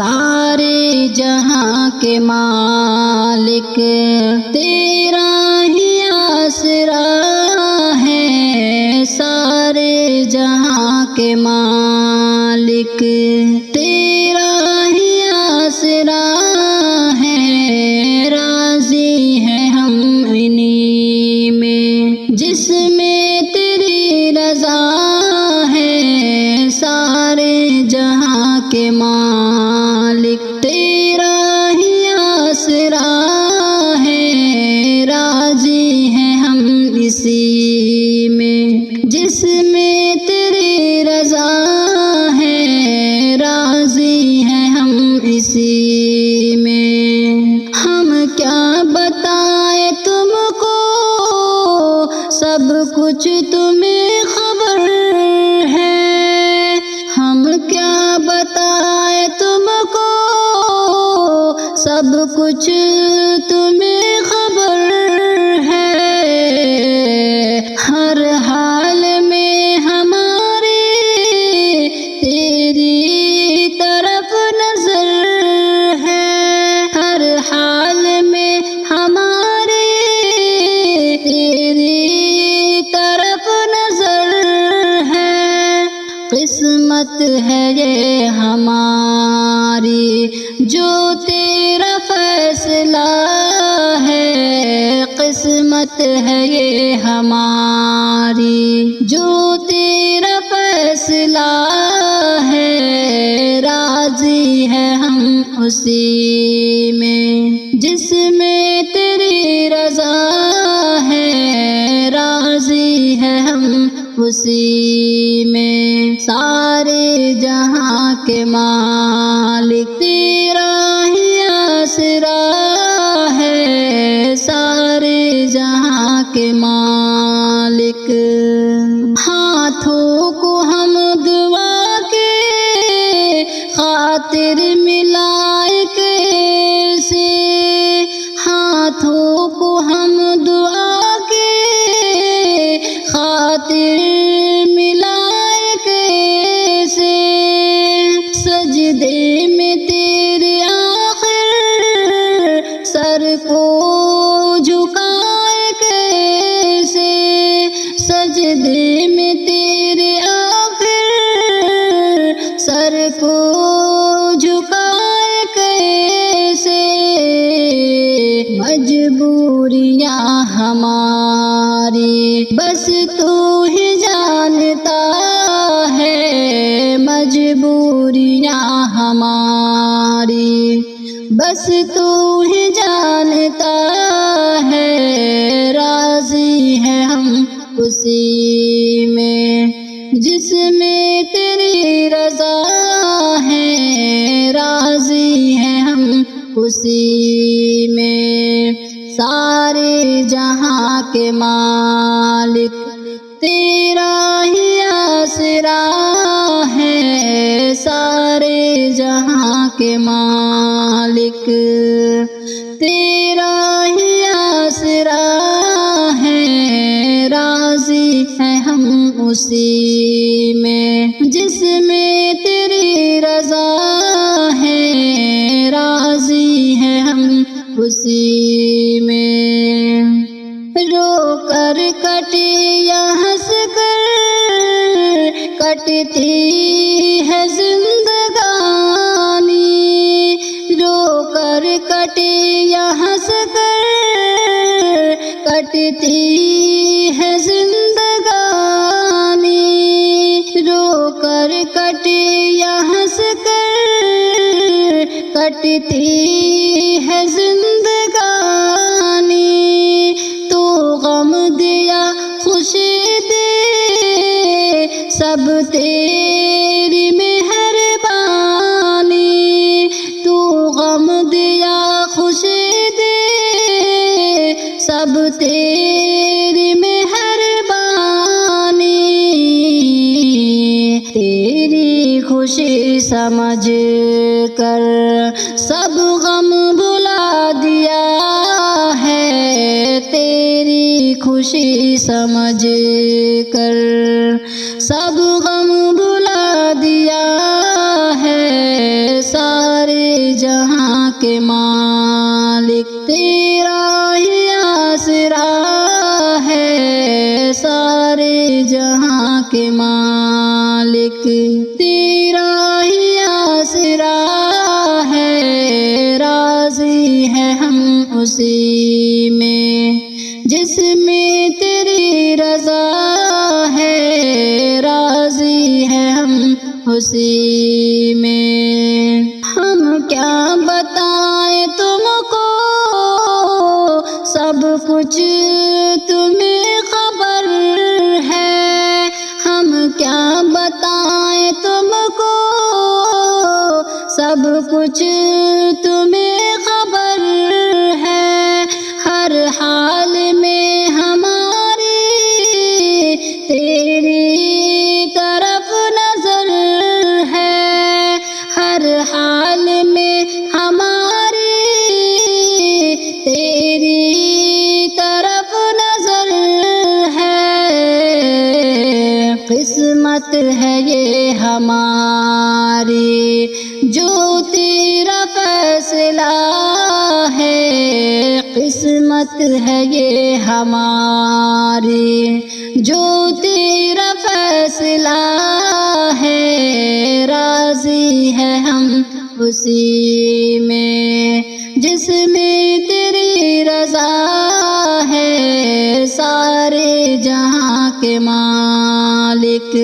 سارے جہاں کے مالک تیرا ہی آسرا ہے، سارے جہاں کے مالک تیرا ہی آسرا ہے، راضی ہیں ہم انہی میں جس میں تیری رضا ہے، سارے جہاں کے مالک تیرا ہی آسرا ہے، راضی ہیں ہم اسی میں جس میں تیری رضا ہے، راضی ہیں ہم اسی میں۔ ہم کیا بتائیں تم کو، سب کچھ تمہیں خبر ہے، ہم کیا بتائیں تم کو، سب کچھ تمہیں خبر ہے، ہر حال میں ہماری تیری طرف نظر ہے، ہر حال میں ہماری تیری طرف نظر ہے، قسمت ہے یہ ہماری جو تیرا فیصلہ ہے، قسمت ہے یہ ہماری جو تیرا فیصلہ ہے، راضی ہے ہم اسی میں جس میں تیری رضا ہے، راضی ہے ہم اسی میں۔ سارے جہاں کے مالک تیرا ہی آسرا ہے، سارے جہاں کے مالک۔ ہاتھوں کو ہم دعا کے خاطر ملائے کیسے، ہاتھوں کو ہم دعا کے خاطر ملائے کیسے، سجدے میں تیرے آخر سر کو جھکائے کیسے، سجدے میں تیرے آخر سر کو جھکائے کیسے، مجبوریاں ہماری بس تو ہی جانتا ہے، مجبوریاں ہماری بس تو ہی جانتا ہے، راضی ہیں ہم اسی میں جس میں تیری رضا ہے، راضی ہیں ہم اسی میں۔ سارے جہاں کے مالک تیرا ہی آسرا ہے، سارے جہاں کے مالک تیرا ہی آسرا ہے، راضی ہیں ہم اسی میں جس میں تیری رضا ہے، راضی ہیں ہم اسی میں۔ رو کر کٹے یا ہنس کر کٹتی ہے زندگانی، رو کر کٹے یا ہنس کر کٹتی ہے زندگانی، رو کر کٹے یا ہنس کر کٹتی ہے زندگانی، تو غم دیا خوشی دے سب تیری مہربانی، تو غم دیا خوشی دے سب تیری مہربانی، تیری خوشی سمجھ کر سب غم بھلا دیا ہے، تیری خوشی سمجھ کر سب غم بھلا دیا ہے، سارے کے مالک، تیرا ہی آسرا ہے سارے جہاں کے مالک، تیرا ہی آسرا ہے، راضی ہے ہم اسی میں جس میں تیری رضا ہے، راضی ہے ہم اسی میں۔ ہم کیا بتائیں تم کو، سب کچھ تمہیں خبر ہے، ہم کیا بتائیں تم کو، سب کچھ تمہیں خبر ہے، ہر حال میں ہماری تیری طرف نظر ہے، ہر حال میں ہماری تیری طرف نظر ہے، قسمت ہے یہ ہماری جو تیرا فیصلہ ہے، قسمت ہے یہ ہماری جو تیرا فیصلہ ہے، راضی ہے ہم اسی میں جس میں تیری رضا ہے، سارے جہاں کے مالک۔